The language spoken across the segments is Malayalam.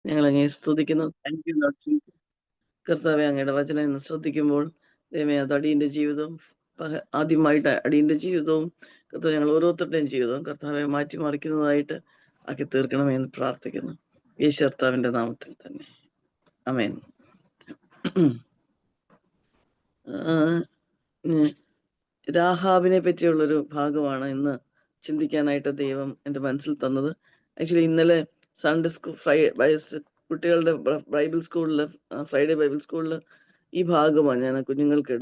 ഞങ്ങളങ്ങയെ സ്തുതിക്കുന്നു. Thank you Lord Jesus. കർത്താവേ, അങ്ങയുടെ വചനം ഇന്ന് ശ്രദ്ധിക്കുമ്പോൾ ദൈവമേ, അത് അടിയന്റെ ജീവിതവും ആദ്യമായിട്ട് അടിയന്റെ ജീവിതവും കർത്താവേ, ഞങ്ങൾ ഓരോരുത്തരുടെയും ജീവിതവും കർത്താവെ മാറ്റിമറിക്കുന്നതായിട്ട് ആക്കി തീർക്കണമേ എന്ന് പ്രാർത്ഥിക്കുന്നു. യേശു കർത്താവിന്റെ നാമത്തിൽ തന്നെ. ആമേൻ. രാഹാബിനെ പറ്റിയുള്ളൊരു ഭാഗമാണ് ഇന്ന് ചിന്തിക്കാനായിട്ട് ദൈവം എൻ്റെ മനസ്സിൽ തന്നത്. ആക്ച്വലി ഇന്നലെ സൺഡേ സ്കൂൾ കുട്ടികളുടെ ബൈബിൾ സ്കൂളിൽ, ഫ്രൈഡേ ബൈബിൾ സ്കൂളിൽ ഈ ഭാഗമാണ് ഞാൻ കുഞ്ഞുങ്ങൾക്ക്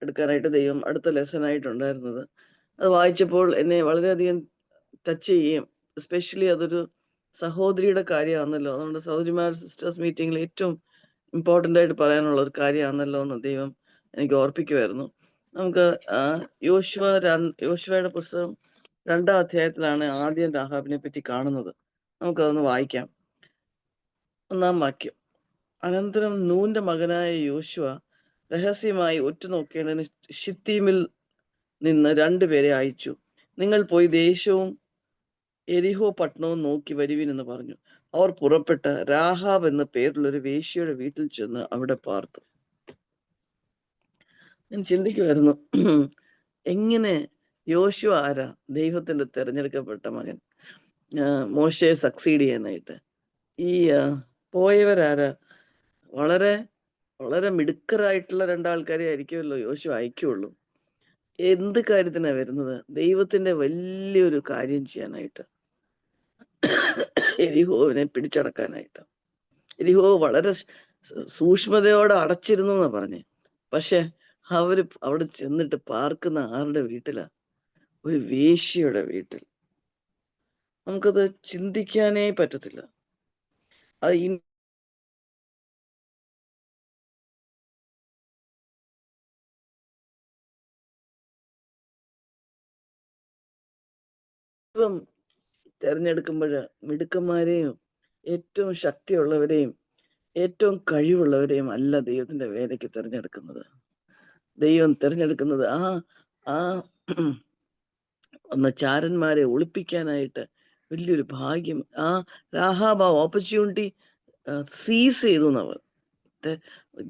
എടുക്കാനായിട്ട് ദൈവം അടുത്ത ലെസൺ ആയിട്ടുണ്ടായിരുന്നത്. അത് വായിച്ചപ്പോൾ എന്നെ വളരെയധികം ടച്ച് ചെയ്യുകയും, എസ്പെഷ്യലി അതൊരു സഹോദരിയുടെ കാര്യമാണല്ലോ, അതുകൊണ്ട് സഹോദരിമാർ സിസ്റ്റേഴ്സ് മീറ്റിംഗിൽ ഏറ്റവും ഇമ്പോർട്ടൻ്റ് ആയിട്ട് പറയാനുള്ള ഒരു കാര്യമാണല്ലോ എന്ന് ദൈവം എനിക്ക് ഓർപ്പിക്കുമായിരുന്നു. നമുക്ക് യോശുവയുടെ പുസ്തകം 2-ാം അധ്യായത്തിലാണ് ആദ്യം രാഹാബിനെ പറ്റി കാണുന്നത്. നമുക്കതൊന്ന് വായിക്കാം. 1-ാം വാക്യം. അനന്തരം നൂന്റെ മകനായ യോശുവ രഹസ്യമായി ഒറ്റുനോക്കേണ്ടതിന് ഷിത്തീമിൽ നിന്ന് 2 പേരെ അയച്ചു. നിങ്ങൾ പോയി ദേശവും എരിഹോ പട്ടണവും നോക്കി വരുവിൻ എന്ന് പറഞ്ഞു. അവർ പുറപ്പെട്ട് രാഹാബ് എന്ന പേരുള്ളൊരു വേശ്യയുടെ വീട്ടിൽ ചെന്ന് അവിടെ പാർത്തു. ഞാൻ ചിന്തിക്കുമായിരുന്നു, എങ്ങനെ യോശുവ ആരാ? ദൈവത്തിന്റെ തെരഞ്ഞെടുക്കപ്പെട്ട മകൻ, മോശയെ സക്സീഡ് ചെയ്യാനായിട്ട്. ഈ പോയവരാരാ? വളരെ വളരെ മിടുക്കരായിട്ടുള്ള 2 ആൾക്കാരെ ആയിരിക്കുമല്ലോ യോശുവ അയക്കുള്ളൂ. എന്ത് കാര്യത്തിനാ വരുന്നത്? ദൈവത്തിന്റെ വലിയൊരു കാര്യം ചെയ്യാനായിട്ട്, എരിഹോവിനെ പിടിച്ചടക്കാനായിട്ട്. എരിഹോ വളരെ സൂക്ഷ്മതയോടെ അടച്ചിരുന്നു എന്നാ പറഞ്ഞേ. പക്ഷെ അവര് അവിടെ ചെന്നിട്ട് പാർക്കുന്ന ആരുടെ വീട്ടിലാ? ഒരു വേശ്യയുടെ വീട്ടിൽ. നമുക്കത് ചിന്തിക്കാനേ പറ്റത്തില്ല. അത് ദൈവം തെരഞ്ഞെടുക്കുമ്പോൾ മിടുക്കന്മാരെയും ഏറ്റവും ശക്തിയുള്ളവരെയും ഏറ്റവും കഴിവുള്ളവരെയും അല്ല ദൈവത്തിന്റെ വേലയ്ക്ക് തിരഞ്ഞെടുക്കുന്നത്. ദൈവം തിരഞ്ഞെടുക്കുന്നത് ആ ചാരന്മാരെ ഒളിപ്പിക്കാനായിട്ട്. വലിയൊരു ഭാഗ്യം. രാഹാബ് ഓപ്പർച്യൂണിറ്റി സീസ് ചെയ്തു, എന്നവർ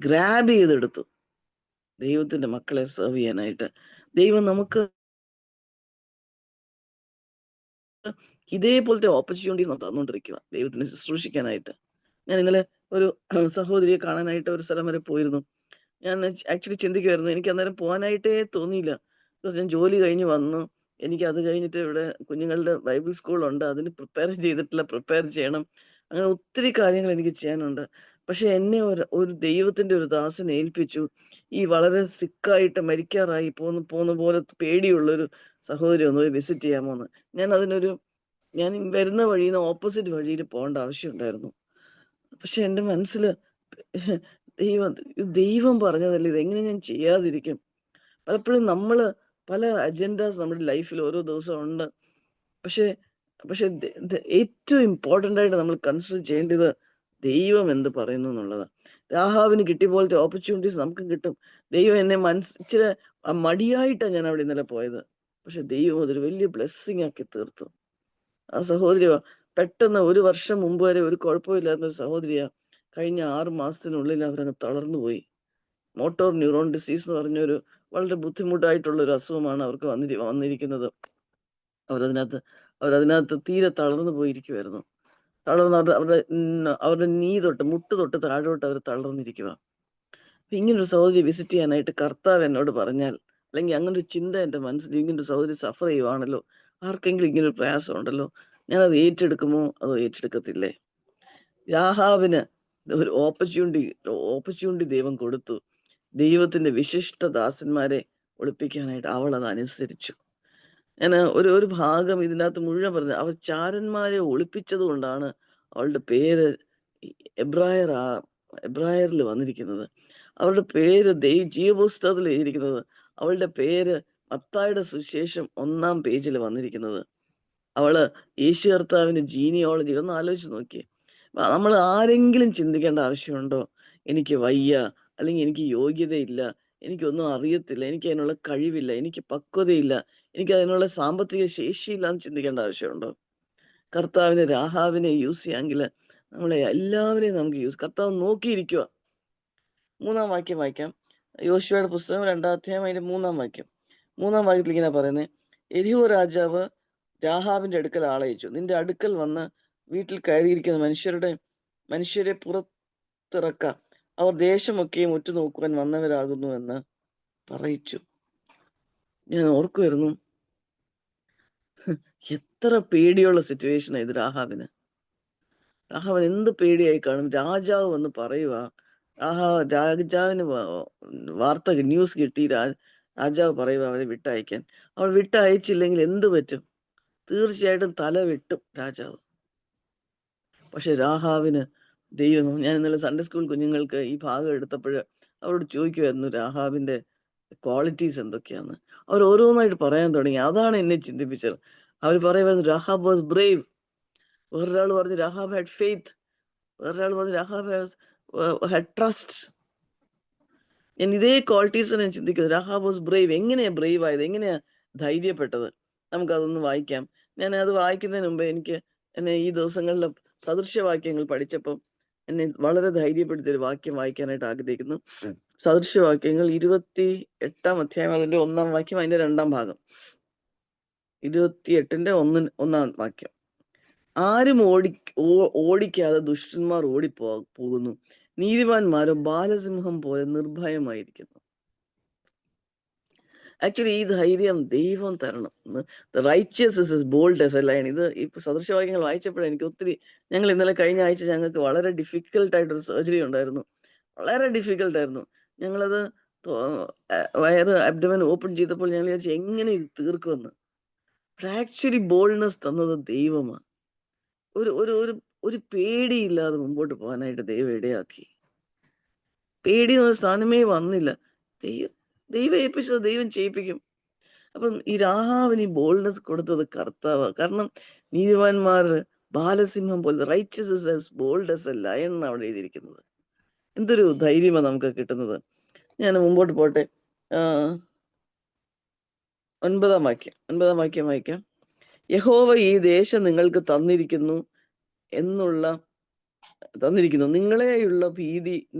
ഗ്രാബ് ചെയ്തെടുത്തു ദൈവത്തിന്റെ മക്കളെ സെർവ് ചെയ്യാനായിട്ട്. ദൈവം നമുക്ക് ഇതേപോലത്തെ ഓപ്പർച്യൂണിറ്റീസ് നമുക്ക് തന്നുകൊണ്ടിരിക്കുക ദൈവത്തിനെ ശുശ്രൂഷിക്കാനായിട്ട്. ഞാൻ ഇന്നലെ ഒരു സഹോദരിയെ കാണാനായിട്ട് ഒരു സ്ഥലം വരെ പോയിരുന്നു. ഞാൻ ആക്ച്വലി ചിന്തിക്കുമായിരുന്നു, എനിക്ക് അന്നേരം പോകാനായിട്ടേ തോന്നിയില്ല. ബിക്കോസ് ഞാൻ ജോലി കഴിഞ്ഞ് വന്നു. എനിക്ക് അത് കഴിഞ്ഞിട്ട് ഇവിടെ കുഞ്ഞുങ്ങളുടെ ബൈബിൾ സ്കൂളുണ്ട്, അതിന് പ്രിപ്പയർ ചെയ്തിട്ടില്ല, പ്രിപ്പയർ ചെയ്യണം. അങ്ങനെ ഒത്തിരി കാര്യങ്ങൾ എനിക്ക് ചെയ്യാനുണ്ട്. പക്ഷെ എന്നെ ഒരു ദൈവത്തിന്റെ ഒരു ദാസനെ ഏൽപ്പിച്ചു. ഈ വളരെ സിക്കായിട്ട് മരിക്കാറായി പോകുന്ന പോലെ പേടിയുള്ളൊരു സഹോദരി ഒന്ന് പോയി വിസിറ്റ് ചെയ്യാമോന്ന്. ഞാൻ വരുന്ന വഴിയിൽ നിന്ന് ഓപ്പോസിറ്റ് വഴിയിൽ പോകേണ്ട ആവശ്യമുണ്ടായിരുന്നു. പക്ഷെ എൻ്റെ മനസ്സിൽ ദൈവം പറഞ്ഞതല്ലേ, ഇതെങ്ങനെ ഞാൻ ചെയ്യാതിരിക്കും? പലപ്പോഴും പല അജൻഡാസ് നമ്മുടെ ലൈഫിൽ ഓരോ ദിവസവും ഉണ്ട്. പക്ഷെ പക്ഷെ ഏറ്റവും ഇമ്പോർട്ടൻ്റ് ആയിട്ട് നമ്മൾ കൺസിഡർ ചെയ്യേണ്ടത് ദൈവം എന്ത് പറയുന്നു എന്നുള്ളതാണ്. രാഹാവിന് കിട്ടിയ പോലത്തെ ഓപ്പർച്യൂണിറ്റീസ് നമുക്കും കിട്ടും. ദൈവം എന്നെ ഇച്ചിരി മടിയായിട്ടാണ് ഞാൻ അവിടെ ഇന്നലെ പോയത്. പക്ഷെ ദൈവം അതൊരു വലിയ ബ്ലെസ്സിങ് ആക്കി തീർത്തു. ആ സഹോദരി പെട്ടെന്ന് 1 വർഷം മുമ്പ് വരെ ഒരു കുഴപ്പമില്ലാത്ത ഒരു സഹോദരിയാ. കഴിഞ്ഞ 6 മാസത്തിനുള്ളിൽ അവരങ്ങ് തളർന്നു പോയി. മോട്ടോർ ന്യൂറോൺ ഡിസീസ് എന്ന് പറഞ്ഞൊരു വളരെ ബുദ്ധിമുട്ടായിട്ടുള്ള ഒരു അസുഖമാണ് അവർക്ക് വന്നിരിക്കുന്നത്. അവരതിനകത്ത് തീരെ തളർന്നു പോയിരിക്കുവായിരുന്നു. അവരുടെ നീ തൊട്ട് മുട്ട് തൊട്ട് താഴോട്ട് അവർ തളർന്നിരിക്കുക. ഇങ്ങനൊരു സഹോദരി വിസിറ്റ് ചെയ്യാനായിട്ട് കർത്താവ് എന്നോട് പറഞ്ഞാൽ, അല്ലെങ്കിൽ അങ്ങനൊരു ചിന്ത എൻ്റെ മനസ്സിൽ, ഇങ്ങനൊരു സഹോദരി സഫർ ചെയ്യുവാണല്ലോ, ആർക്കെങ്കിലും ഇങ്ങനൊരു പ്രയാസം ഉണ്ടല്ലോ, ഞാനത് ഏറ്റെടുക്കുമോ അതോ ഏറ്റെടുക്കത്തില്ലേ? രാഹാവിന് ഒരു ഓപ്പർച്യൂണിറ്റി ദൈവം കൊടുത്തു. ദൈവത്തിന്റെ വിശിഷ്ട ദാസന്മാരെ ഒളിപ്പിക്കാനായിട്ട് അവൾ അത് അനുസരിച്ചു. ഞാൻ ഒരു ഭാഗം ഇതിനകത്ത് മുഴുവൻ പറഞ്ഞത്, അവർ ചാരന്മാരെ ഒളിപ്പിച്ചത് കൊണ്ടാണ് അവളുടെ പേര് എബ്രായറിൽ വന്നിരിക്കുന്നത്. അവളുടെ പേര് ജീവപുസ്തകത്തിൽ എഴുതിയിരിക്കുന്നത്. അവളുടെ പേര് മത്തായിയുടെ സുവിശേഷം 1-ാം പേജിൽ വന്നിരിക്കുന്നത്. അവള് യേശു കർത്താവിന്റെ ജീനിയോളജി ഒന്ന് ആലോചിച്ച് നോക്കിയേ. നമ്മൾ ആരെങ്കിലും ചിന്തിക്കേണ്ട ആവശ്യമുണ്ടോ? എനിക്ക് വയ്യ, അല്ലെങ്കിൽ എനിക്ക് യോഗ്യതയില്ല, എനിക്കൊന്നും അറിയത്തില്ല, എനിക്ക് അതിനുള്ള കഴിവില്ല, എനിക്ക് പക്വതയില്ല, എനിക്ക് അതിനുള്ള സാമ്പത്തിക ശേഷിയില്ല എന്ന് ചിന്തിക്കേണ്ട ആവശ്യമുണ്ടോ? കർത്താവിന് രാഹാവിനെ യൂസ് ചെയ്യാമെങ്കിൽ നമ്മളെ എല്ലാവരെയും നമുക്ക് കർത്താവ് നോക്കിയിരിക്കുക. 3-ാം വാക്യം വായിക്കാം. യോശുവയുടെ പുസ്തകം 2-ാം അധ്യായം അതിന്റെ 3-ാം വാക്യം. 3-ാം വാക്യത്തിൽ ഇങ്ങനെ പറയുന്നത്, എരിഹോ രാജാവ് രാഹാബിന്റെ അടുക്കൽ ആളയച്ചു, നിന്റെ അടുക്കൽ വന്ന് വീട്ടിൽ കയറിയിരിക്കുന്ന മനുഷ്യരെ പുറത്തിറക്ക, അവർ ദേശമൊക്കെയും ഉറ്റുനോക്കുവാൻ വന്നവരാകുന്നു എന്ന് പറയിച്ചു. ഞാൻ ഓർക്കുമായിരുന്നു, എത്ര പേടിയുള്ള സിറ്റുവേഷൻ ഇത് രാഹാബിന്. രാഹാബിന് എന്ത് പേടിയായി കാണും. രാജാവ് വന്ന് പറയുക, രാജാവിന് വാർത്ത ന്യൂസ് കിട്ടി, രാജാവ് പറയുക അവരെ വിട്ടയക്കാൻ. അവൾ വിട്ടയച്ചില്ലെങ്കിൽ എന്ത് പറ്റും? തീർച്ചയായിട്ടും തല വെട്ടും രാജാവ്. പക്ഷെ രാഹാബിന് ദൈവം, ഞാൻ ഇന്നലെ സൺഡേ സ്കൂൾ കുഞ്ഞുങ്ങൾക്ക് ഈ ഭാഗം എടുത്തപ്പോൾ അവരോട് ചോദിക്കുമായിരുന്നു രാഹാബിന്റെ ക്വാളിറ്റീസ് എന്തൊക്കെയാന്ന്. അവർ ഓരോന്നായിട്ട് പറയാൻ തുടങ്ങി. അതാണ് എന്നെ ചിന്തിപ്പിച്ചത്. അവർ പറയുമായിരുന്നു രാഹാബ് വാസ് ബ്രേവ്, വേറൊരാൾ പറഞ്ഞു രാഹാബ് ഹാഡ് ഫെയ്ത്ത്, വേറൊരാൾ പറഞ്ഞു രാഹാബ് ഹാഡ് ട്രസ്റ്റ്. ഞാൻ ഇതേ ക്വാളിറ്റീസ് ഞാൻ ചിന്തിക്കുന്നത്. Rahab was Brave. എങ്ങനെയാ ബ്രേവ് ആയത്? എങ്ങനെയാ ധൈര്യപ്പെട്ടത്? നമുക്കതൊന്ന് വായിക്കാം. ഞാൻ അത് വായിക്കുന്നതിന് മുമ്പ് എന്നെ ഈ ദിവസങ്ങളിൽ സദൃശ്യവാക്യങ്ങൾ പഠിച്ചപ്പം എന്നെ വളരെ ധൈര്യപ്പെടുത്തിയ ഒരു വാക്യം വായിക്കാനായിട്ട് ആഗ്രഹിക്കുന്നു. സദൃശ്യവാക്യങ്ങൾ 28-ാം അധ്യായം അതിന്റെ 1-ാം വാക്യം, അതിന്റെ 2-ാം ഭാഗം. 28-ന്റെ 1-ാം വാക്യം. ആരും ഓടിക്കാതെ ദുഷ്ടന്മാർ പോകുന്നു, നീതിമാന്മാരോ ബാലസിംഹം പോലെ നിർഭയമായിരിക്കുന്നു. ആക്ച്വലി ഈ ധൈര്യം ദൈവം തരണം. Righteous is as bold as a lion. ഇത് ഇപ്പൊ സദൃശവാക്യങ്ങൾ വായിച്ചപ്പോഴേ എനിക്ക് ഒത്തിരി, ഞങ്ങൾ ഇന്നലെ കഴിഞ്ഞ ആഴ്ച ഞങ്ങൾക്ക് വളരെ ഡിഫിക്കൽട്ടായിട്ടൊരു സർജറി ഉണ്ടായിരുന്നു. വളരെ ഡിഫിക്കൽട്ടായിരുന്നു. ഞങ്ങളത് വയറ് അബ്ഡമൻ ഓപ്പൺ ചെയ്തപ്പോൾ ഞങ്ങൾ വിചാരിച്ചു എങ്ങനെ ഇത് തീർക്കുമെന്ന്. ആക്ച്വലി ബോൾഡ്നെസ് തന്നത് ദൈവമാണ്. ഒരു ഒരു ഒരു ഒരു പേടിയില്ലാതെ മുമ്പോട്ട് പോകാനായിട്ട് ദൈവം ഇടയാക്കി. പേടി എന്നൊരു സ്ഥാനമേ വന്നില്ല. ദൈവം ഏൽപ്പിച്ചത് ദൈവം ചെയ്യിപ്പിക്കും. അപ്പം ഈ രാഹാവിന് ഈ ബോൾഡ്നെസ് കൊടുത്തത് കർത്താവ്. കാരണം നീതിമാന്മാർ ബാലസിംഹം പോലെ, righteous is as bold as a lion എന്നാണ് അവിടെ എഴുതിയിരിക്കുന്നത്. എന്തൊരു ധൈര്യമാണ് നമുക്ക് കിട്ടുന്നത്. ഞാൻ മുമ്പോട്ട് പോട്ടെ. 9-ാം വാക്യം വായിക്കാം. യഹോവ ഈ ദേശം നിങ്ങൾക്ക് തന്നിരിക്കുന്നു, നിങ്ങളെയുള്ള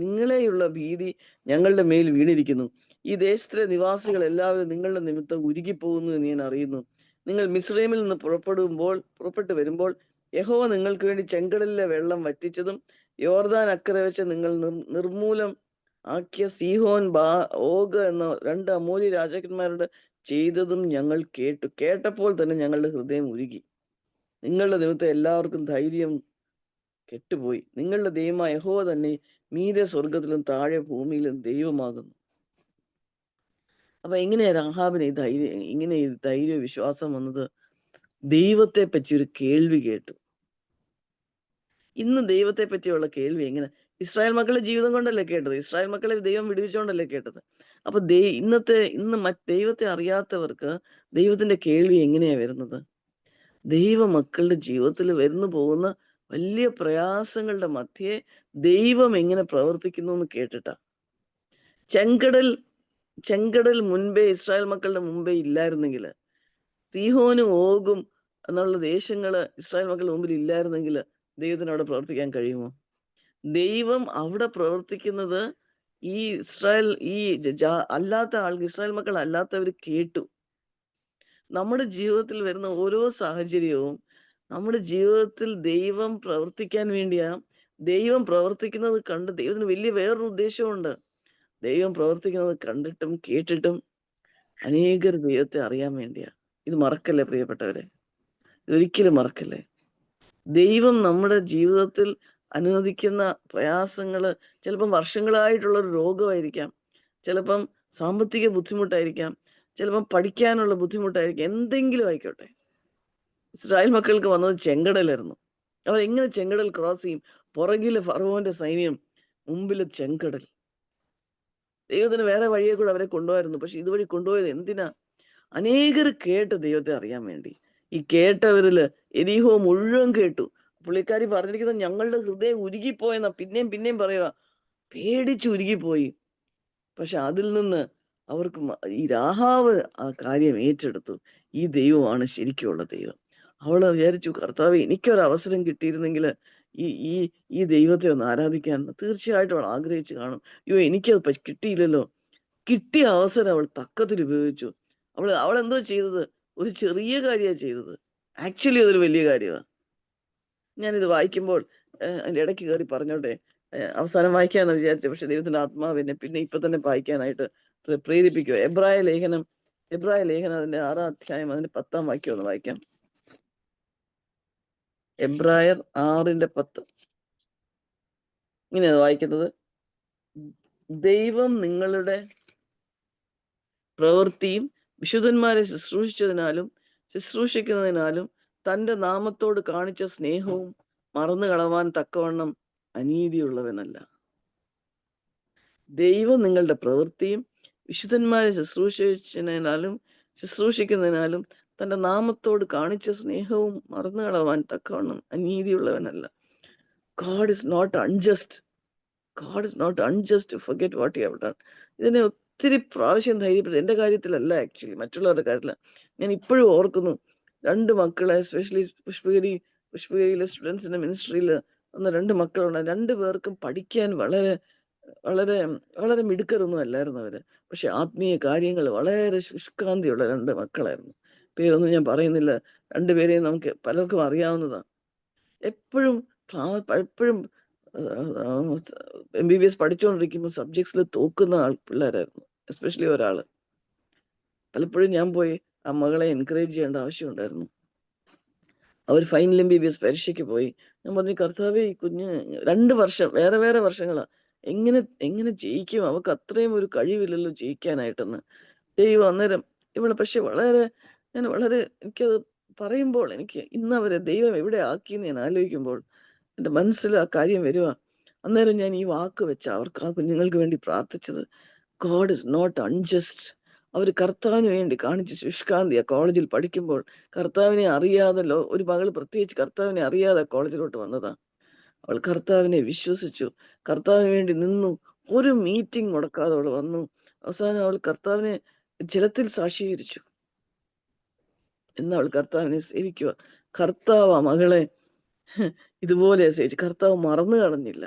ഭീതി ഞങ്ങളുടെ മേൽ വീണിരിക്കുന്നു. ഈ ദേശത്തിലെ നിവാസികൾ എല്ലാവരും നിങ്ങളുടെ നിമിത്തം ഉരുകിപ്പോകുന്നു എന്ന് ഞാൻ അറിയുന്നു. നിങ്ങൾ മിസ്രൈമിൽ നിന്ന് പുറപ്പെട്ടു വരുമ്പോൾ യഹോവ നിങ്ങൾക്ക് വേണ്ടി ചെങ്കടലിലെ വെള്ളം വറ്റിച്ചതും യോർദാൻ അക്കരെ വെച്ച് നിങ്ങൾ നിർമൂലം ആക്കിയ സീഹോൻ, ഓഗ് എന്ന 2 അമോരി രാജാക്കന്മാരോട് ചെയ്തതും ഞങ്ങൾ കേട്ടപ്പോൾ തന്നെ ഞങ്ങളുടെ ഹൃദയം ഉരുകി. നിങ്ങളുടെ നിമിത്തം എല്ലാവർക്കും ധൈര്യം കെട്ടുപോയി. നിങ്ങളുടെ ദൈവമായ യഹോവ തന്നെ മീതെ സ്വർഗത്തിലും താഴെ ഭൂമിയിലും ദൈവമാകുന്നു. അപ്പൊ എങ്ങനെയാ രാഹാബിന് ഈ ധൈര്യ വിശ്വാസം വന്നത്? ദൈവത്തെ പറ്റി ഒരു കേൾവി കേട്ടു. ഇന്ന് ദൈവത്തെ പറ്റിയുള്ള കേൾവി എങ്ങനെ? ഇസ്രായേൽ മക്കളുടെ ജീവിതം കൊണ്ടല്ലേ കേട്ടത്? ഇസ്രായേൽ മക്കളെ ദൈവം വിടുവിച്ചുകൊണ്ടല്ലേ കേട്ടത്? അപ്പൊ ഇന്ന് ദൈവത്തെ അറിയാത്തവർക്ക് ദൈവത്തിന്റെ കേൾവി എങ്ങനെയാ വരുന്നത്? ദൈവമക്കളുടെ ജീവിതത്തിൽ വരുന്നു പോകുന്ന വലിയ പ്രയാസങ്ങളുടെ മധ്യേ ദൈവം എങ്ങനെ പ്രവർത്തിക്കുന്നു എന്ന് കേട്ടിട്ടാ. ചെങ്കടൽ മുൻപേ ഇസ്രായേൽ മക്കളുടെ മുമ്പേ ഇല്ലായിരുന്നെങ്കിൽ, സീഹോനും ഓഗും എന്നുള്ള ദേശങ്ങള് ഇസ്രായേൽ മക്കളുടെ മുമ്പിൽ ഇല്ലായിരുന്നെങ്കിൽ ദൈവത്തിന് അവിടെ പ്രവർത്തിക്കാൻ കഴിയുമോ? ദൈവം അവിടെ പ്രവർത്തിക്കുന്നത് ഈ ഇസ്രായേൽ മക്കൾ അല്ലാത്തവർ കേട്ടു. നമ്മുടെ ജീവിതത്തിൽ വരുന്ന ഓരോ സാഹചര്യവും നമ്മുടെ ജീവിതത്തിൽ ദൈവം പ്രവർത്തിക്കാൻ വേണ്ടിയാ. ദൈവം പ്രവർത്തിക്കുന്നത് കണ്ട് ദൈവത്തിന് വലിയ വേറൊരു ഉദ്ദേശമുണ്ട്. ദൈവം പ്രവർത്തിക്കുന്നത് കണ്ടിട്ടും കേട്ടിട്ടും അനേകർ ദൈവത്തെ അറിയാൻ വേണ്ടിയാ. ഇത് മറക്കല്ലേ പ്രിയപ്പെട്ടവരെ, ഇതൊരിക്കലും മറക്കല്ലേ. ദൈവം നമ്മുടെ ജീവിതത്തിൽ അനുവദിക്കുന്ന പ്രയാസങ്ങള് ചിലപ്പം വർഷങ്ങളായിട്ടുള്ളൊരു രോഗമായിരിക്കാം, ചിലപ്പം സാമ്പത്തിക ബുദ്ധിമുട്ടായിരിക്കാം, ചിലപ്പം പഠിക്കാനുള്ള ബുദ്ധിമുട്ടായിരിക്കാം, എന്തെങ്കിലും ആയിക്കോട്ടെ. ഇസ്രായേൽ മക്കൾക്ക് വന്നത് ചെങ്കടലായിരുന്നു. അവരെങ്ങനെ ചെങ്കടൽ ക്രോസ് ചെയ്യും? പുറകില് ഫറവോന്റെ സൈന്യം, മുമ്പില് ചെങ്കടൽ. ദൈവത്തിന് വേറെ വഴിയെ കൂടെ അവരെ കൊണ്ടുപോയിരുന്നു. പക്ഷെ ഇതുവഴി കൊണ്ടുപോയത് എന്തിനാ? അനേകർ കേട്ട് ദൈവത്തെ അറിയാൻ വേണ്ടി. ഈ കേട്ടവരില് എരീഹോ മുഴുവൻ കേട്ടു. പുള്ളിക്കാരി പറഞ്ഞിരിക്കുന്നത് ഞങ്ങളുടെ ഹൃദയം ഉരുകിപ്പോയെന്നാ. പിന്നെയും പറയുക, പേടിച്ച് ഉരുകിപ്പോയി. പക്ഷെ അതിൽ നിന്ന് അവർക്ക് ഈ രാഹാവ് ആ കാര്യം ഏറ്റെടുത്തു. ഈ ദൈവമാണ് ശരിക്കുള്ള ദൈവം. അവള് വിചാരിച്ചു, കർത്താവ് എനിക്കൊരവസരം കിട്ടിയിരുന്നെങ്കിൽ ഈ ഈ ഈ ദൈവത്തെ ഒന്ന് ആരാധിക്കാൻ തീർച്ചയായിട്ടും അവൾ ആഗ്രഹിച്ചു കാണും. അയ്യോ എനിക്കത് കിട്ടിയില്ലല്ലോ. കിട്ടിയ അവസരം അവൾ തക്കത്തിൽ ഉപയോഗിച്ചു. അവൾ എന്തോ ചെയ്തത്? ഒരു ചെറിയ കാര്യമാണ് ചെയ്തത്. ആക്ച്വലി അതൊരു വലിയ കാര്യമാണ്. ഞാനിത് വായിക്കുമ്പോൾ അതിന്റെ ഇടയ്ക്ക് കയറി പറഞ്ഞോട്ടെ. അവസാനം വായിക്കാന്ന് വിചാരിച്ചു. പക്ഷെ ദൈവത്തിന്റെ ആത്മാവ് എന്നെ പിന്നെ ഇപ്പൊ തന്നെ വായിക്കാനായിട്ട് പ്രേരിപ്പിക്കുക. എബ്രായ ലേഖനം അതിന്റെ 6-ാം അധ്യായം അതിന്റെ 10-ാം വാക്യം ഒന്ന് വായിക്കാം. എബ്രായർ 6:10 ഇങ്ങനെയാണ് വായിക്കുന്നത്. ദൈവം നിങ്ങളുടെ പ്രവൃത്തിയും വിശുദ്ധന്മാരെ ശുശ്രൂഷിക്കുന്നതിനാലും തന്റെ നാമത്തോട് കാണിച്ച സ്നേഹവും മറന്നു കളവാൻ തക്കവണ്ണം അനീതിയുള്ളവനല്ല. ദൈവം നിങ്ങളുടെ പ്രവൃത്തിയും വിശുദ്ധന്മാരെ ശുശ്രൂഷിക്കുന്നതിനാലും തന്റെ നാമത്തോട് കാണിച്ച സ്നേഹവും മറന്നു കളവാൻ തക്കവണ്ണം അനീതിയുള്ളവനല്ല. God is not unjust. God is not unjust to forget what you have done. ഇതിനെ ഒത്തിരി പ്രാവശ്യം ധൈര്യപ്പെട്ടു. എൻ്റെ കാര്യത്തിലല്ല, ആക്ച്വലി മറ്റുള്ളവരുടെ കാര്യത്തില. ഞാൻ ഇപ്പോഴും ഓർക്കുന്നു, 2 മക്കളെ, എസ്പെഷ്യലി പുഷ്പഗിരിയിലെ സ്റ്റുഡൻസിന്റെ മിനിസ്ട്രിയിൽ വന്ന 2 മക്കളുണ്ട്. 2 പേർക്കും പഠിക്കാൻ വളരെ വളരെ വളരെ മിടുക്കരൊന്നും അല്ലായിരുന്നു അവര്. പക്ഷെ ആത്മീയ കാര്യങ്ങൾ വളരെ ശുഷ്കാന്തിയുള്ള 2 മക്കളായിരുന്നു. പേരൊന്നും ഞാൻ പറയുന്നില്ല. 2 പേരെയും നമുക്ക് പലർക്കും അറിയാവുന്നതാണ്. എപ്പോഴും MBBS പഠിച്ചുകൊണ്ടിരിക്കുമ്പോൾ സബ്ജക്ട്സിൽ തോക്കുന്ന പിള്ളേരായിരുന്നു. എസ്പെഷ്യലി ഒരാള്. പലപ്പോഴും ഞാൻ പോയി ആ മകളെ എൻകറേജ് ചെയ്യേണ്ട ആവശ്യമുണ്ടായിരുന്നു. അവർ ഫൈനൽ MBBS പരീക്ഷയ്ക്ക് പോയി. ഞാൻ പറഞ്ഞു, കർത്താവേ, ഈ കുഞ്ഞ് 2 വർഷം വേറെ വർഷങ്ങളാ, എങ്ങനെ ജയിക്കും? അവൾക്ക് അത്രയും ഒരു കഴിവില്ലല്ലോ ജയിക്കാനായിട്ടെന്ന്. ദൈവം അന്നേരം പക്ഷെ എനിക്കത് പറയുമ്പോൾ എനിക്ക് ഇന്നവരെ ദൈവം എവിടെ ആക്കിയെന്ന് ഞാൻ ആലോചിക്കുമ്പോൾ എൻ്റെ മനസ്സിൽ ആ കാര്യം വരുക. അന്നേരം ഞാൻ ഈ വാക്ക് വെച്ച അവർക്ക്, ആ കുഞ്ഞുങ്ങൾക്ക് വേണ്ടി പ്രാർത്ഥിച്ചത്. God is not unjust. അവർ കർത്താവിന് വേണ്ടി കാണിച്ച ശുഷ്കാന്തിയ. കോളേജിൽ പഠിക്കുമ്പോൾ കർത്താവിനെ അറിയാതല്ലോ, ഒരു മകൾ പ്രത്യേകിച്ച് കർത്താവിനെ അറിയാതെ കോളേജിലോട്ട് വന്നതാ. അവൾ കർത്താവിനെ വിശ്വസിച്ചു, കർത്താവിന് വേണ്ടി നിന്നു. ഒരു മീറ്റിംഗ് മുടക്കാതെ അവൾ വന്നു. അവസാനം അവൾ കർത്താവിനെ ജലത്തിൽ സാക്ഷീകരിച്ചു. എന്നവൾ കർത്താവിനെ സേവിക്കുക. കർത്താവ് ആ മകളെ ഇതുപോലെ സേവിച്ചു. കർത്താവ് മറന്നു കളഞ്ഞില്ല.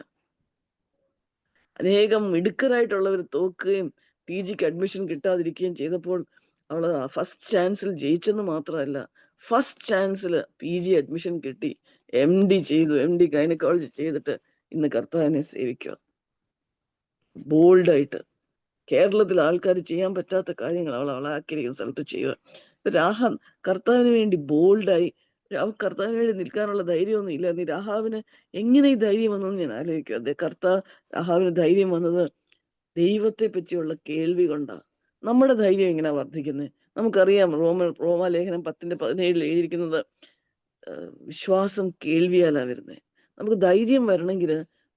അനേകം മിടുക്കരായിട്ടുള്ളവർ തോക്കുകയും PGക്ക് അഡ്മിഷൻ കിട്ടാതിരിക്കുകയും ചെയ്തപ്പോൾ അവൾ ഫസ്റ്റ് ചാൻസിൽ ജയിച്ചെന്ന് മാത്രമല്ല, ഫസ്റ്റ് ചാൻസിൽ PG അഡ്മിഷൻ കിട്ടി. MD ചെയ്തു. MD ഗൈനക്കോളജി ചെയ്തിട്ട് ഇന്ന് കർത്താവിനെ സേവിക്കുക. ബോൾഡായിട്ട് കേരളത്തിൽ ആൾക്കാർ ചെയ്യാൻ പറ്റാത്ത കാര്യങ്ങൾ അവളാക്കിയിരിക്കുന്ന സ്ഥലത്ത് ചെയ്യുക. രാഹാം കർത്താവിന് വേണ്ടി ബോൾഡായി. കർത്താവിന് വേണ്ടി നിൽക്കാനുള്ള ധൈര്യമൊന്നും ഇല്ല. രാഹാവിന് എങ്ങനെ ഈ ധൈര്യം വന്നെന്ന് ഞാൻ ആലോചിക്കുക. രാഹാവിന് ധൈര്യം വന്നത് ദൈവത്തെ പറ്റിയുള്ള കേൾവി കൊണ്ടാ. നമ്മുടെ ധൈര്യം എങ്ങനെ വർദ്ധിക്കുന്നത്? നമുക്കറിയാം, റോമാലേഖനം 10:17 എഴുതിയിരിക്കുന്നത് വിശ്വാസം കേൾവിയാലാ വരുന്നത്. നമുക്ക് ധൈര്യം വരണമെങ്കിൽ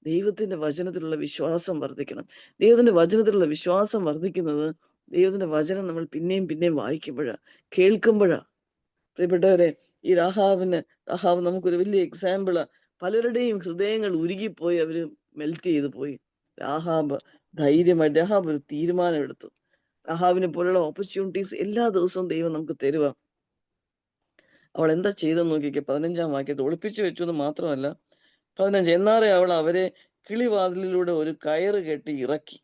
ദൈവത്തിന്റെ വചനത്തിലുള്ള വിശ്വാസം വർദ്ധിക്കണം. ദൈവത്തിന്റെ വചനത്തിലുള്ള വിശ്വാസം വർദ്ധിക്കുന്നത് ദൈവത്തിന്റെ വചനം നമ്മൾ പിന്നെയും പിന്നെയും വായിക്കുമ്പോഴാ, കേൾക്കുമ്പോഴാ. പ്രിയപ്പെട്ടവരെ, ഈ രാഹാവ് നമുക്കൊരു വലിയ എക്സാമ്പിളാ. പലരുടെയും ഹൃദയങ്ങൾ ഉരുകിപ്പോയി, അവര് മെൽറ്റ് ചെയ്തു പോയി. രാഹാബ് ഒരു തീരുമാനം എടുത്തു. രാഹാബിനെ പോലുള്ള ഓപ്പർച്യൂണിറ്റീസ് എല്ലാ ദിവസവും ദൈവം നമുക്ക് തരുക. അവൾ എന്താ ചെയ്തെന്ന് നോക്കിക്കേ. 15-ാം വാക്യത്തിൽ ഒളിപ്പിച്ചു വെച്ചു എന്ന് മാത്രമല്ല, 15 എന്നാറേ അവൾ അവരെ കിളിവാതിലിലൂടെ ഒരു കയറ് കെട്ടി ഇറക്കി.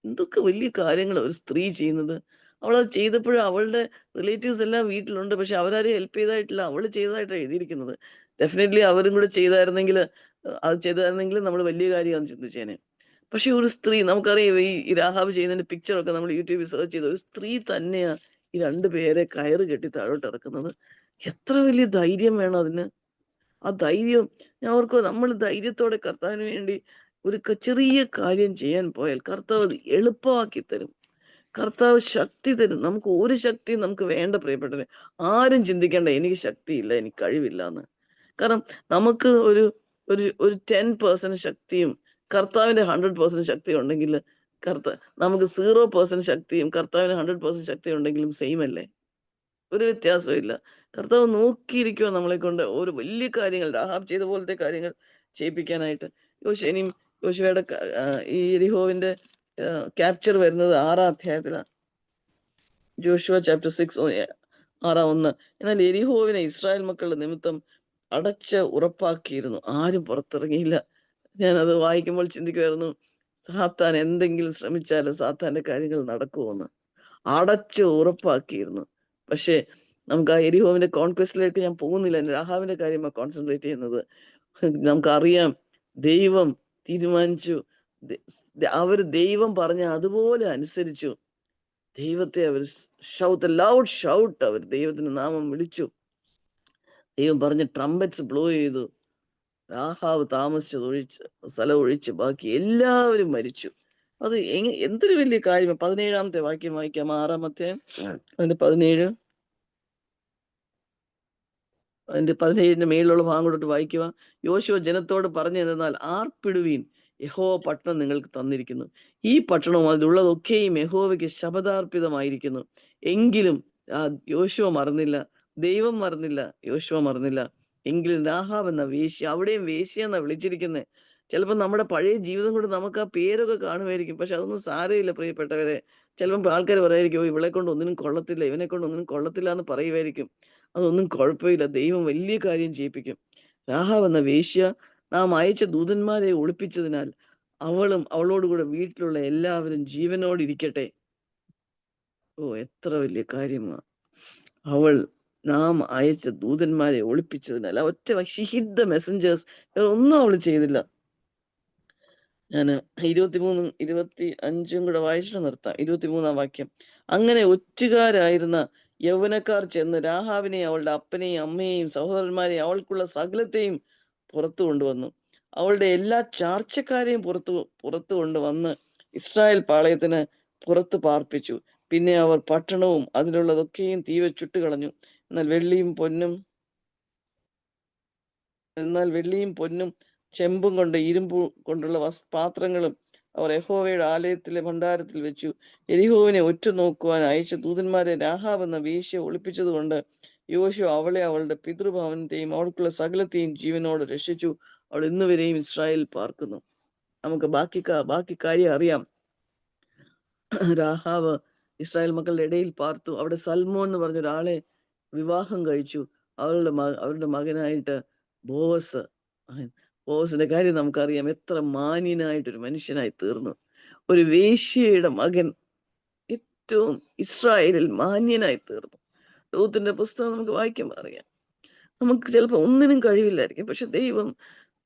എന്തൊക്കെ വലിയ കാര്യങ്ങൾ ഒരു സ്ത്രീ ചെയ്യുന്നത്. അവളത് ചെയ്തപ്പോഴും അവളുടെ റിലേറ്റീവ്സ് എല്ലാം വീട്ടിലുണ്ട്. പക്ഷെ അവരാരും ഹെൽപ്പ് ചെയ്തായിട്ടില്ല. അവള് ചെയ്തതായിട്ടാണ് എഴുതിയിരിക്കുന്നത്. ഡെഫിനറ്റ്ലി അവരും കൂടെ ചെയ്തായിരുന്നെങ്കിൽ നമ്മൾ വലിയ കാര്യമാണെന്ന് ചിന്തിച്ചേനെ. പക്ഷെ ഒരു സ്ത്രീ, നമുക്കറിയാം ഈ രാഹാബ് ചെയ്യുന്നതിന്റെ പിക്ചറൊക്കെ നമ്മൾ യൂട്യൂബിൽ സെർച്ച് ചെയ്ത ഒരു സ്ത്രീ തന്നെയാ ഈ 2 പേരെ കയറ് കെട്ടി താഴോട്ട് ഇറക്കുന്നത്. എത്ര വലിയ ധൈര്യം വേണം അതിന്. ആ ധൈര്യം ഞാൻ ഓർക്കുക, നമ്മൾ ധൈര്യത്തോടെ കർത്താവിന് വേണ്ടി ഒരു ചെറിയ കാര്യം ചെയ്യാൻ പോയാൽ കർത്താവ് എളുപ്പമാക്കി തരും. കർത്താവ് ശക്തി തരും. നമുക്ക് ഒരു ശക്തിയും നമുക്ക് വേണ്ട. പ്രിയപ്പെട്ടവരെ, ആരും ചിന്തിക്കേണ്ട എനിക്ക് ശക്തിയില്ല, എനിക്ക് കഴിവില്ല എന്ന്. കാരണം നമുക്ക് ഒരു 10% ശക്തിയും കർത്താവിന്റെ 100% ശക്തി ഉണ്ടെങ്കിൽ, നമുക്ക് 0% ശക്തിയും കർത്താവിന് 100% ശക്തി ഉണ്ടെങ്കിലും സെയിം അല്ലേ? ഒരു വ്യത്യാസവും ഇല്ല. കർത്താവ് നോക്കിയിരിക്കുക നമ്മളെ കൊണ്ട് ഒരു വലിയ കാര്യങ്ങൾ, രാഹാബ് ചെയ്ത പോലത്തെ കാര്യങ്ങൾ ചെയ്യിപ്പിക്കാനായിട്ട്. യോശുവയുടെ ഈ യെരിഹോവിന്റെ ക്യാപ്ചർ വരുന്നത് 6-ാം അധ്യായത്തിലാണ്. Joshua chapter 6 6:1. എന്നാൽ യെരിഹോവിനെ ഇസ്രായേൽ മക്കളുടെ നിമിത്തം ഉറപ്പാക്കിയിരുന്നു. ആരും പുറത്തിറങ്ങിയില്ല. ഞാനത് വായിക്കുമ്പോൾ ചിന്തിക്കുമായിരുന്നു, സാത്താൻ എന്തെങ്കിലും ശ്രമിച്ചാലും സാത്താന്റെ കാര്യങ്ങൾ നടക്കുമോന്ന്. ഉറപ്പാക്കിയിരുന്നു. പക്ഷേ നമുക്ക് ആ എരിഹോവിന്റെ കോൺക്വസ്റ്റിലേക്ക് ഞാൻ പോകുന്നില്ല. രാഹാവിന്റെ കാര്യമാണ് കോൺസെൻട്രേറ്റ് ചെയ്യുന്നത്. നമുക്കറിയാം, ദൈവം തീരുമാനിച്ചു. അവര് ദൈവം പറഞ്ഞ അതുപോലെ അനുസരിച്ചു. ദൈവത്തെ അവർ ലൗഡ് ഷൗട്ട്, അവർ ദൈവത്തിന്റെ നാമം വിളിച്ചു. ദൈവം പറഞ്ഞ് ട്രംപറ്റ്സ് ബ്ലോ ചെയ്തു. രാഹാവ് സ്ഥലം ഒഴിച്ച് ബാക്കി എല്ലാവരും മരിച്ചു. അത് എന്തൊരു വലിയ കാര്യം. 17-ാമത്തെ വാക്യം വായിക്കാം. 6-ാമത്തെ അതിന്റെ 17. അതിന്റെ 17ന്റെ മേളിലുള്ള ഭാഗം കൊണ്ടിട്ട് വായിക്കുക. യോശുവ ജനത്തോട് പറഞ്ഞു എന്നാൽ, ആർപ്പിടുവീൻ, യഹോവ പട്ടണം നിങ്ങൾക്ക് തന്നിരിക്കുന്നു. ഈ പട്ടണവും അതിലുള്ളതൊക്കെയും യഹോവയ്ക്ക് ശപഥാർപ്പിതമായിരിക്കുന്നു. എങ്കിലും യോശുവ മറന്നില്ല, ദൈവം മറന്നില്ല, യോശുവ മറന്നില്ല. എങ്കിലും രാഹാബ് എന്ന വേശ്യ, അവിടെയും വേശ്യ എന്നാ വിളിച്ചിരിക്കുന്നത്. ചിലപ്പോൾ നമ്മുടെ പഴയ ജീവിതം കൊണ്ട് നമുക്ക് ആ പേരൊക്കെ കാണുമായിരിക്കും. പക്ഷെ അതൊന്നും സാരമില്ല പ്രിയപ്പെട്ടവരെ. ചിലപ്പോൾ ആൾക്കാർ പറയായിരിക്കും, ഇവളെ കൊണ്ട് ഒന്നിനും കൊള്ളത്തില്ല, ഇവനെ കൊണ്ട് ഒന്നിനും കൊള്ളത്തില്ല എന്ന് പറയുമായിരിക്കും. അതൊന്നും കുഴപ്പമില്ല. ദൈവം വലിയ കാര്യം ചെയ്യിപ്പിക്കും. രാഹാബ് എന്ന വേശ്യ നാം അയച്ച ദൂതന്മാരെ ഒളിപ്പിച്ചതിനാൽ അവളും അവളോടുകൂടെ വീട്ടിലുള്ള എല്ലാവരും ജീവനോടിരിക്കട്ടെ. എത്ര വലിയ കാര്യമാണ്. നാം അയച്ച ദൂതന്മാരെ ഒളിപ്പിച്ചതിനാൽ ഒറ്റ ഷി ഹിഡ് ദ മെസ്സഞ്ചേഴ്സ്. ഒന്നും അവൾ ചെയ്തില്ല. ഞാൻ 23-ഉം 25-ഉം കൂടെ വായിച്ചിട്ട് നിർത്താം. 23-ാം വാക്യം. അങ്ങനെ ഒറ്റുകാരായിരുന്ന യൗവനക്കാർ ചെന്ന് രാഹാബിനെയും അവളുടെ അപ്പനെയും അമ്മയെയും സഹോദരന്മാരെയും അവൾക്കുള്ള സകലത്തെയും പുറത്തു കൊണ്ടുവന്നു. അവളുടെ എല്ലാ ചാർച്ചക്കാരെയും പുറത്തു കൊണ്ടുവന്ന് ഇസ്രായേൽ പാളയത്തിന് പുറത്ത് പാർപ്പിച്ചു. പിന്നെ അവർ പട്ടണവും അതിലുള്ളതൊക്കെയും തീ വെച്ചിട്ട് കളഞ്ഞു. എന്നാൽ വെള്ളിയും പൊന്നും ചെമ്പും കൊണ്ട് ഇരുമ്പു കൊണ്ടുള്ള പാത്രങ്ങളും അവർ യഹോവയുടെ ആലയത്തിലെ ഭണ്ഡാരത്തിൽ വെച്ചു. യെരിഹോവിനെ ഒറ്റുനോക്കുവാൻ അയച്ച ദൂതന്മാരെ രാഹാബ് എന്ന വേശ്യ ഒളിപ്പിച്ചതുകൊണ്ട് യോശുവ അവളെ അവളുടെ പിതൃഭവനത്തെയും അവൾക്കുള്ള സകലത്തെയും ജീവനോട് രക്ഷിച്ചു. അവൾ ഇന്നുവരെയും ഇസ്രായേലിൽ പാർക്കുന്നു. നമുക്ക് ബാക്കി കാര്യം അറിയാം. രാഹാബ് ഇസ്രായേൽ മക്കളുടെ ഇടയിൽ പാർത്തു. അവിടെ സൽമോൻ എന്ന് പറഞ്ഞ ഒരാളെ വിവാഹം കഴിച്ചു. അവരുടെ മകനായിട്ട് ബോവസിന്റെ കാര്യം നമുക്കറിയാം. എത്ര മാന്യനായിട്ടൊരു മനുഷ്യനായി തീർന്നു. ഒരു വേശ്യയുടെ മകൻ ഏറ്റവും ഇസ്രായേലിൽ മാന്യനായി തീർന്നു. രൂത്തിന്റെ പുസ്തകം നമുക്ക് വായിക്കുമ്പോൾ അറിയാം. നമുക്ക് ചിലപ്പോൾ ഒന്നിനും കഴിവില്ലായിരിക്കും. പക്ഷെ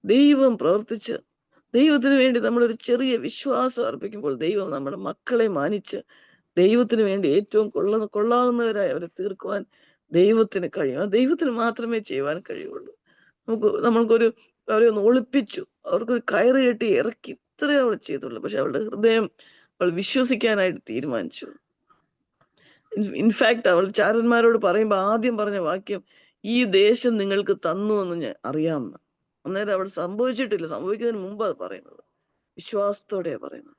ദൈവം പ്രവർത്തിച്ച്, ദൈവത്തിന് വേണ്ടി നമ്മളൊരു ചെറിയ വിശ്വാസം അർപ്പിക്കുമ്പോൾ ദൈവം നമ്മുടെ മക്കളെ മാനിച്ച് ദൈവത്തിന് വേണ്ടി ഏറ്റവും കൊള്ളാവുന്നവരായി അവരെ തീർക്കുവാൻ ദൈവത്തിന് കഴിയും. ദൈവത്തിന് മാത്രമേ ചെയ്യുവാൻ കഴിയുള്ളൂ. അവരെ ഒന്ന് ഒളിപ്പിച്ചു, അവർക്കൊരു കയറ് കെട്ടി ഇറക്കി, ഇത്രയേ അവൾ ചെയ്തുള്ളൂ. പക്ഷെ അവളുടെ ഹൃദയം അവൾ വിശ്വസിക്കാനായിട്ട് തീരുമാനിച്ചു. ഇൻഫാക്ട് അവൾ ചാരന്മാരോട് പറയുമ്പോൾ ആദ്യം പറഞ്ഞ വാക്യം, ഈ ദേശം നിങ്ങൾക്ക് തന്നു എന്ന് ഞാൻ അറിയാമെന്ന്. അന്നേരം അവൾ സംഭവിച്ചിട്ടില്ല, സംഭവിക്കുന്നതിന് മുമ്പ് അത് പറയുന്നത്. വിശ്വാസത്തോടെ പറയുന്നത്.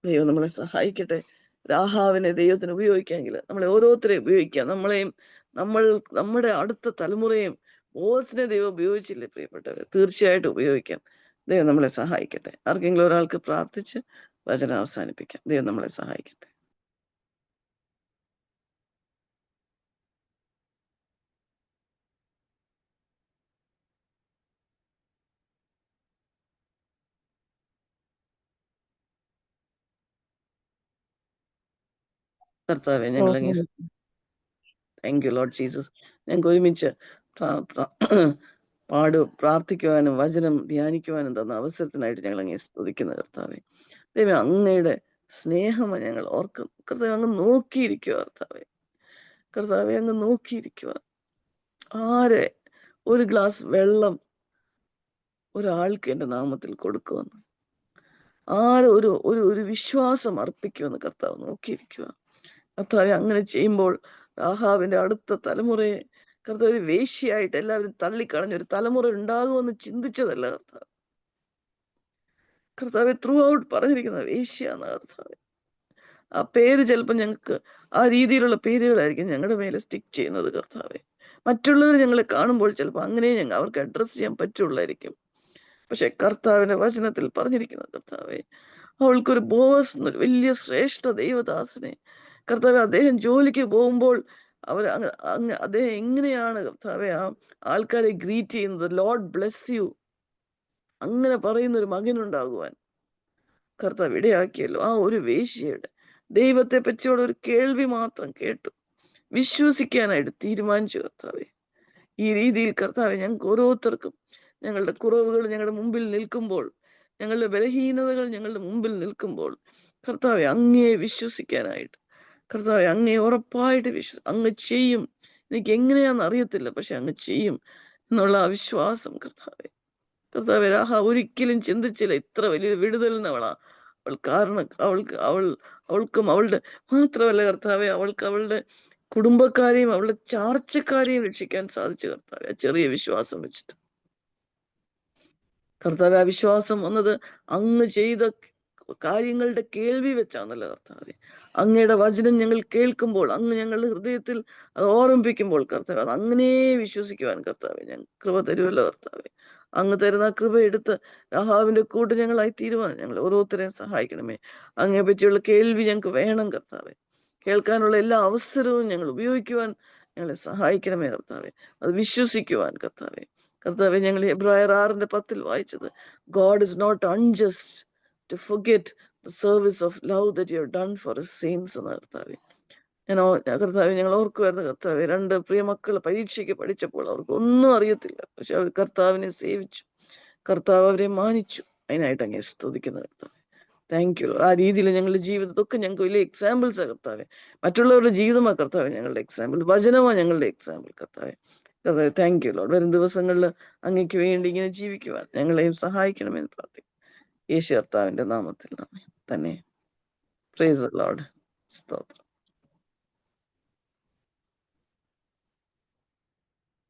ദൈവം നമ്മളെ സഹായിക്കട്ടെ. രാഹാവിനെ ദൈവത്തിന് ഉപയോഗിക്കാമെങ്കിൽ നമ്മളെ ഓരോരുത്തരെയും ഉപയോഗിക്കാം. നമ്മുടെ അടുത്ത തലമുറയും ബോസിനെ ദൈവം ഉപയോഗിച്ചില്ലേ പ്രിയപ്പെട്ടവരെ? തീർച്ചയായിട്ടും ഉപയോഗിക്കാം. ദൈവം നമ്മളെ സഹായിക്കട്ടെ. ആർക്കെങ്കിലും ഒരാൾക്ക് പ്രാർത്ഥിച്ച് വചനം അവസാനിപ്പിക്കാം. ദൈവം നമ്മളെ സഹായിക്കട്ടെ. കർത്താവേ, ഞങ്ങൾ താങ്ക് യു ലോർഡ് ജീസസ്. ഞങ്ങൾക്ക് ഒരുമിച്ച് പ്രാർത്ഥിക്കുവാനും വചനം ധ്യാനിക്കുവാനും തന്ന അവസരത്തിനായിട്ട് ഞങ്ങൾ അങ്ങേ സ്തുതിക്കുന്ന കർത്താവേ. ദൈവം അങ്ങയുടെ സ്നേഹം ഞങ്ങൾ ഓർക്കും. കർത്താവെ, അങ്ങ് നോക്കിയിരിക്കുക. കർത്താവെ അങ്ങ് നോക്കിയിരിക്കുക. ആരെ ഒരു ഗ്ലാസ് വെള്ളം ഒരാൾക്ക് എൻ്റെ നാമത്തിൽ കൊടുക്കുമെന്ന്, ഒരു വിശ്വാസം അർപ്പിക്കുമെന്ന് കർത്താവ് നോക്കിയിരിക്കുക. കർത്താവെ, അങ്ങനെ ചെയ്യുമ്പോൾ രാഹാബിന്റെ അടുത്ത തലമുറയെ കർത്താവ് വേശ്യയായിട്ട് എല്ലാവരും തള്ളിക്കളഞ്ഞ ഒരു തലമുറ ഉണ്ടാകുമെന്ന് ചിന്തിച്ചതല്ല കർത്താവെ. ത്രൂ ഔട്ട് പറഞ്ഞിരിക്കുന്ന വേശ്യ എന്ന കർത്താവെ. ആ പേര് ചിലപ്പോൾ ഞങ്ങൾക്ക് ആ രീതിയിലുള്ള പേരുകളായിരിക്കും ഞങ്ങളുടെ മേലെ സ്റ്റിക്ക് ചെയ്യുന്നത് കർത്താവെ. മറ്റുള്ളവർ ഞങ്ങളെ കാണുമ്പോൾ ചിലപ്പോൾ അങ്ങനെ അവർക്ക് അഡ്രസ്സ് ചെയ്യാൻ പറ്റുള്ളായിരിക്കും. പക്ഷെ കർത്താവിന്റെ വചനത്തിൽ പറഞ്ഞിരിക്കുന്ന കർത്താവെ, അവൾക്കൊരു ബോസ് എന്നൊരു വലിയ ശ്രേഷ്ഠ ദൈവദാസനെ കർത്താവെ, അദ്ദേഹം ജോലിക്ക് പോകുമ്പോൾ അവർ അദ്ദേഹം എങ്ങനെയാണ് കർത്താവെ ആ ആൾക്കാരെ ഗ്രീറ്റ് ചെയ്യുന്നത്? ലോർഡ് ബ്ലെസ് യു, അങ്ങനെ പറയുന്ന ഒരു മകനുണ്ടാകുവാൻ കർത്താവ് ഇടയാക്കിയല്ലോ. ആ ഒരു വേശ്യയുടെ ദൈവത്തെ പറ്റിയുള്ള ഒരു കേൾവി മാത്രം കേട്ടു വിശ്വസിക്കാനായിട്ട് തീരുമാനിച്ചു കർത്താവെ. ഈ രീതിയിൽ കർത്താവെ ഞങ്ങൾക്ക് ഓരോരുത്തർക്കും ഞങ്ങളുടെ കുറവുകൾ ഞങ്ങളുടെ മുമ്പിൽ നിൽക്കുമ്പോൾ, ഞങ്ങളുടെ ബലഹീനതകൾ ഞങ്ങളുടെ മുമ്പിൽ നിൽക്കുമ്പോൾ കർത്താവെ അങ്ങയെ വിശ്വസിക്കാനായിട്ട്, കർത്താവെ അങ്ങയെ ഉറപ്പായിട്ട് അങ്ങ് ചെയ്യും. എനിക്ക് എങ്ങനെയാണെന്ന് അറിയത്തില്ല, പക്ഷെ അങ്ങ് ചെയ്യും എന്നുള്ള ആ വിശ്വാസം കർത്താവെ. കർത്താവെ രാഹാബ് ഒരിക്കലും ചിന്തിച്ചില്ല ഇത്ര വലിയൊരു വിടുതലിനവളാ അവൾ കാരണം. അവൾക്കും അവളുടെ മാത്രമല്ല കർത്താവെ, അവൾക്ക് അവളുടെ കുടുംബക്കാരെയും അവളുടെ ചാർച്ചക്കാരെയും രക്ഷിക്കാൻ സാധിച്ചു കർത്താവെ, ആ ചെറിയ വിശ്വാസം വെച്ചിട്ട്. കർത്താവെ ആ വിശ്വാസം വന്നത് അങ്ങ് ചെയ്ത കാര്യങ്ങളുടെ കേൾവി വെച്ചാണല്ലോ കർത്താവെ. അങ്ങയുടെ വചനം ഞങ്ങൾ കേൾക്കുമ്പോൾ, അങ്ങ് ഞങ്ങളുടെ ഹൃദയത്തിൽ അത് ഓർമ്മിപ്പിക്കുമ്പോൾ കർത്താവെ, അത് അങ്ങനെ വിശ്വസിക്കുവാൻ കർത്താവെ ഞങ്ങൾ കൃപ തരുമല്ലോ കർത്താവെ. അങ്ങ് തരുന്ന കൃപ എടുത്ത് രാഹാബിന്റെ കൂട്ട് ഞങ്ങളായി തീരുവാൻ ഞങ്ങൾ ഓരോരുത്തരെയും സഹായിക്കണമേ. അങ്ങയെ പറ്റിയുള്ള കേൾവി ഞങ്ങൾക്ക് വേണം കർത്താവെ. കേൾക്കാനുള്ള എല്ലാ അവസരവും ഞങ്ങൾ ഉപയോഗിക്കുവാൻ ഞങ്ങളെ സഹായിക്കണമേ കർത്താവെ. അത് വിശ്വസിക്കുവാൻ കർത്താവെ. കർത്താവെ, ഞങ്ങൾ എബ്രായർ 6:10 വായിച്ചത്, God is not unjust to forget the service of love that you have done for his saints എന്ന കർത്താവെ. കർത്താവെ, ഞങ്ങൾ ഓർക്കുമായിരുന്നു കർത്താവെ, 2 പ്രിയ മക്കൾ പരീക്ഷയ്ക്ക് പഠിച്ചപ്പോൾ അവർക്ക് ഒന്നും അറിയത്തില്ല, പക്ഷെ അവർ കർത്താവിനെ സേവിച്ചു, കർത്താവ് അവരെ മാനിച്ചു. അതിനായിട്ട് അങ്ങേ സ്തുതിക്കുന്ന കർത്താവെ. Thank you. ആ രീതിയിൽ ഞങ്ങളുടെ ജീവിതത്തൊക്കെ ഞങ്ങൾക്ക് വലിയ എക്സാമ്പിൾസാണ് കർത്താവെ. മറ്റുള്ളവരുടെ ജീവിതമാണ് കർത്താവെ ഞങ്ങളുടെ എക്സാമ്പിൾ, വചനമാണ് ഞങ്ങളുടെ എക്സാമ്പിൾ കർത്താവെ. കർത്താവെ താങ്ക് യു ലോർഡ്. വരും ദിവസങ്ങളിൽ അങ്ങയ്ക്ക് വേണ്ടി ഇങ്ങനെ ജീവിക്കുവാൻ ഞങ്ങളെയും സഹായിക്കണമെന്ന് പ്രാർത്ഥിക്കുന്നു. യേശു കർത്താവിന്റെ നാമത്തിൽ തന്നെ. Praise the Lord. സ്തോത്രം.